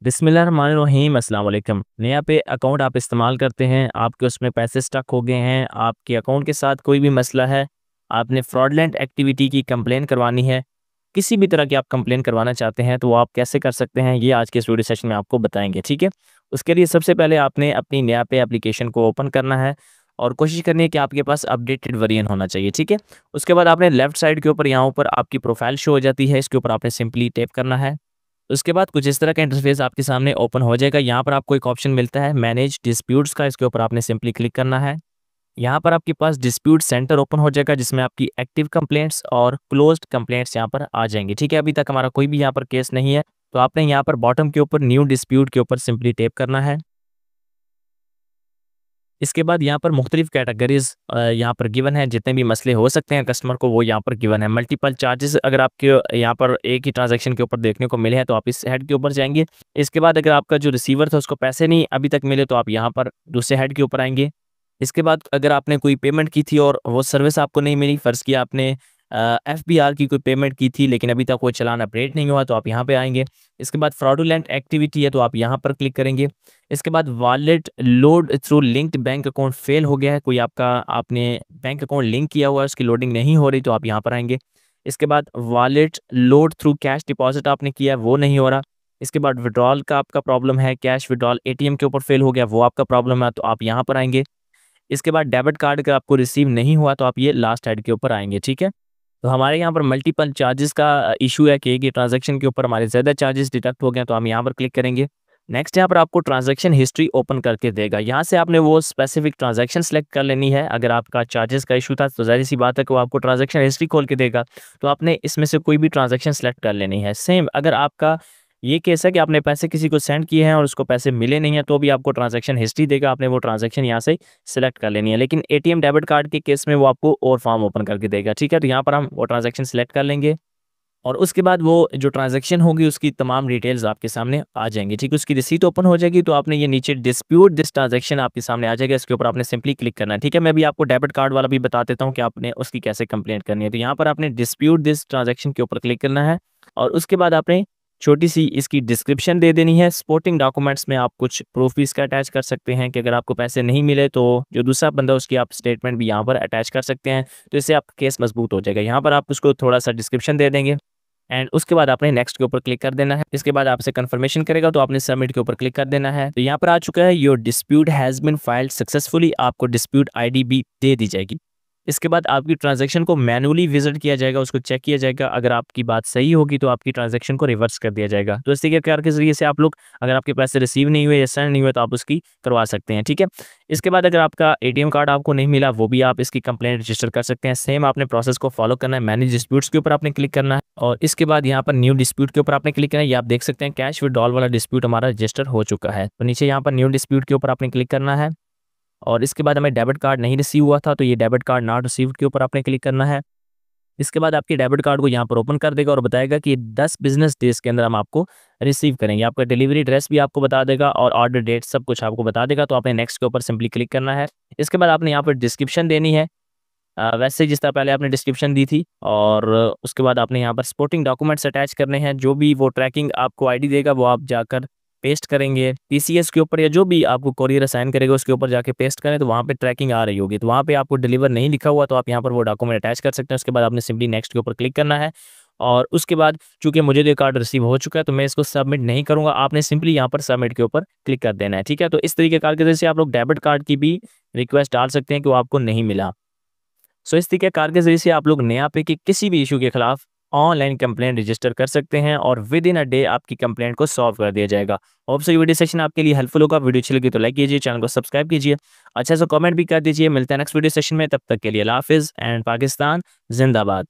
बिस्मिल्लाहिर्रहमानिर्रहीम अस्सलाम वालेकुम। नया पे अकाउंट आप इस्तेमाल करते हैं, आपके उसमें पैसे स्टक हो गए हैं, आपके अकाउंट के साथ कोई भी मसला है, आपने फ्रॉडलेंट एक्टिविटी की कंप्लेन करवानी है, किसी भी तरह की आप कंप्लेन करवाना चाहते हैं तो वो आप कैसे कर सकते हैं, ये आज के इस वीडियो सेशन में आपको बताएंगे। ठीक है, उसके लिए सबसे पहले आपने अपनी नया पे एप्लीकेशन को ओपन करना है और कोशिश करनी है कि आपके पास अपडेटेड वर्जन होना चाहिए। ठीक है, उसके बाद आपने लेफ्ट साइड के ऊपर यहाँ ऊपर आपकी प्रोफाइल शो हो जाती है, इसके ऊपर आपने सिंपली टैप करना है। उसके बाद कुछ इस तरह का इंटरफेस आपके सामने ओपन हो जाएगा। यहाँ पर आपको एक ऑप्शन मिलता है मैनेज डिस्प्यूट्स का, इसके ऊपर आपने सिंपली क्लिक करना है। यहाँ पर आपके पास डिस्प्यूट सेंटर ओपन हो जाएगा जिसमें आपकी एक्टिव कंप्लेंट्स और क्लोज्ड कंप्लेंट्स यहाँ पर आ जाएंगी। ठीक है, अभी तक हमारा कोई भी यहाँ पर केस नहीं है, तो आपने यहाँ पर बॉटम के ऊपर न्यू डिस्प्यूट के ऊपर सिंपली टैप करना है। इसके बाद यहाँ पर मुख्तलिफ कैटेगरीज यहाँ पर गिवन है, जितने भी मसले हो सकते हैं कस्टमर को वो यहाँ पर गिवन है। मल्टीपल चार्जेस अगर आपके यहाँ पर एक ही ट्रांजैक्शन के ऊपर देखने को मिले हैं तो आप इस हेड के ऊपर जाएंगे। इसके बाद अगर आपका जो रिसीवर था उसको पैसे नहीं अभी तक मिले तो आप यहाँ पर दूसरे हेड के ऊपर आएंगे। इसके बाद अगर आपने कोई पेमेंट की थी और वो सर्विस आपको नहीं मिली, फ़र्ज़ किया आपने एफबीआर की कोई पेमेंट की थी लेकिन अभी तक वो चालान अपडेट नहीं हुआ तो आप यहाँ पे आएंगे। इसके बाद फ्रॉडुलेंट एक्टिविटी है तो आप यहाँ पर क्लिक करेंगे। इसके बाद wallet load through linked bank account fail हो गया है, कोई आपका आपने बैंक अकाउंट लिंक किया हुआ है उसकी लोडिंग नहीं हो रही तो आप यहाँ पर आएंगे। इसके बाद wallet load through cash deposit आपने किया है वो नहीं हो रहा। इसके बाद विड्रॉल का आपका प्रॉब्लम है, कैश विड्रॉल एटीएम के ऊपर फेल हो गया वो आपका प्रॉब्लम है तो आप यहाँ पर आएंगे। इसके बाद डेबिट कार्ड का आपको रिसीव नहीं हुआ तो आप ये लास्ट ऐड के ऊपर आएंगे। ठीक है, तो हमारे यहाँ पर मल्टीपल चार्जेस का इशू है कि एक ही ट्रांजैक्शन के ऊपर हमारे ज़्यादा चार्जेस डिडक्ट हो गए तो हम यहाँ पर क्लिक करेंगे। नेक्स्ट यहाँ पर आपको ट्रांजैक्शन हिस्ट्री ओपन करके देगा, यहाँ से आपने वो स्पेसिफिक ट्रांजैक्शन सेलेक्ट कर लेनी है। अगर आपका चार्जेस का इशू था तो ज़ाहिर सी बात है कि वो आपको ट्रांजैक्शन हिस्ट्री खोल के देगा, तो आपने इसमें से कोई भी ट्रांजैक्शन सेलेक्ट कर लेनी है। सेम अगर आपका ये केस है कि आपने पैसे किसी को सेंड किए हैं और उसको पैसे मिले नहीं हैं तो भी आपको ट्रांजैक्शन हिस्ट्री देगा, आपने वो ट्रांजैक्शन यहाँ से सिलेक्ट कर लेनी है। लेकिन एटीएम डेबिट कार्ड के केस में वो आपको और फॉर्म ओपन करके देगा। ठीक है, तो यहाँ पर हम वो ट्रांजैक्शन सिलेक्ट कर लेंगे और उसके बाद वो जो ट्रांजैक्शन होगी उसकी तमाम डिटेल्स आपके सामने आ जाएंगी। ठीक है, उसकी रिसीट ओपन हो जाएगी तो आपने ये नीचे डिस्प्यूट दिस ट्रांजैक्शन आपके सामने आ जाएगा, इसके ऊपर आपने सिंपली क्लिक करना है। ठीक है, मैं भी आपको डेबिट कार्ड वाला भी बता देता हूँ कि आपने उसकी कैसे कंप्लेंट करनी है। तो यहाँ पर आपने डिस्प्यूट दिस ट्रांजैक्शन के ऊपर क्लिक करना है और उसके बाद आपने छोटी सी इसकी डिस्क्रिप्शन दे देनी है। सपोर्टिंग डॉक्यूमेंट्स में आप कुछ प्रूफ भी इसका अटैच कर सकते हैं कि अगर आपको पैसे नहीं मिले तो जो दूसरा बंदा उसकी आप स्टेटमेंट भी यहाँ पर अटैच कर सकते हैं, तो इससे आपका केस मजबूत हो जाएगा। यहाँ पर आप उसको थोड़ा सा डिस्क्रिप्शन दे देंगे एंड उसके बाद आपने नेक्स्ट के ऊपर क्लिक कर देना है। इसके बाद आपसे कंफर्मेशन करेगा तो आपने सबमिट के ऊपर क्लिक कर देना है। तो यहाँ पर आ चुका है your dispute has been filed successfully, आपको डिस्प्यूट आईडी भी दे दी जाएगी। इसके बाद आपकी ट्रांजैक्शन को मैनुअली विजिट किया जाएगा, उसको चेक किया जाएगा, अगर आपकी बात सही होगी तो आपकी ट्रांजैक्शन को रिवर्स कर दिया जाएगा। तो इस तरीके के ज़रिए से आप लोग अगर आपके पैसे रिसीव नहीं हुए या सेंड नहीं हुए तो आप उसकी करवा सकते हैं। ठीक है, इसके बाद अगर आपका एटीएम कार्ड आपको नहीं मिला वो भी आप इसकी कंप्लेंट रजिस्टर कर सकते हैं। सेम आपने प्रोसेस को फॉलो करना है, मैनेज डिस्प्यूट्स के ऊपर आपने क्लिक करना है और इसके बाद यहाँ पर न्यू डिस्प्यूट के ऊपर आपने क्लिक करना है। ये आप देख सकते हैं कैश विड्रॉल वाला डिस्प्यूट हमारा रजिस्टर हो चुका है, तो नीचे यहाँ पर न्यू डिस्प्यूट के ऊपर आपने क्लिक करना है और इसके बाद हमें डेबिट कार्ड नहीं रिसीव हुआ था तो ये डेबिट कार्ड नॉट रिसीव्ड के ऊपर आपने क्लिक करना है। इसके बाद आपके डेबिट कार्ड को यहाँ पर ओपन कर देगा और बताएगा कि 10 बिजनेस डेज के अंदर हम आपको रिसीव करेंगे। आपका डिलीवरी एड्रेस भी आपको बता देगा और ऑर्डर डेट सब कुछ आपको बता देगा, तो आपने नेक्स्ट के ऊपर सिंपली क्लिक करना है। इसके बाद आपने यहाँ पर डिस्क्रिप्शन देनी है, वैसे जिस तरह पहले आपने डिस्क्रिप्शन दी थी, और उसके बाद आपने यहाँ पर सपोर्टिंग डॉक्यूमेंट्स अटैच करने हैं। जो भी वो ट्रैकिंग आपको आईडी देगा वो आप जाकर पेस्ट करेंगे टीसीएस के ऊपर या जो भी आपको कोरियर असाइन करेगा उसके ऊपर जाके पेस्ट करें, तो वहाँ पे ट्रैकिंग आ रही होगी। तो वहाँ पे आपको डिलीवर नहीं लिखा हुआ तो आप यहाँ पर वो डॉक्यूमेंट अटैच कर सकते हैं। उसके बाद आपने सिंपली नेक्स्ट के ऊपर क्लिक करना है और उसके बाद चूंकि मुझे जो कार्ड रिसीव हो चुका है तो मैं इसको सबमिट नहीं करूँगा, आपने सिंपली यहाँ पर सबमिट के ऊपर क्लिक कर देना है। ठीक है, तो इस तरीके कार के वजह से आप लोग डेबिट कार्ड की भी रिक्वेस्ट डाल सकते हैं कि वो आपको नहीं मिला। सो इस तरीके कार के जरिए से आप लोग नया पे के किसी भी इशू के खिलाफ ऑनलाइन कंप्लेंट रजिस्टर कर सकते हैं और विद इन अ डे आपकी कंप्लेंट को सॉल्व कर दिया जाएगा। होप सो ये वीडियो सेशन आपके लिए हेल्पफुल होगा। वीडियो अच्छी लगी तो लाइक कीजिए, चैनल को सब्सक्राइब कीजिए, अच्छा सा कमेंट भी कर दीजिए। मिलते हैं नेक्स्ट वीडियो सेशन में, तब तक के लिए अल्लाह हाफिज़ एंड पाकिस्तान जिंदाबाद।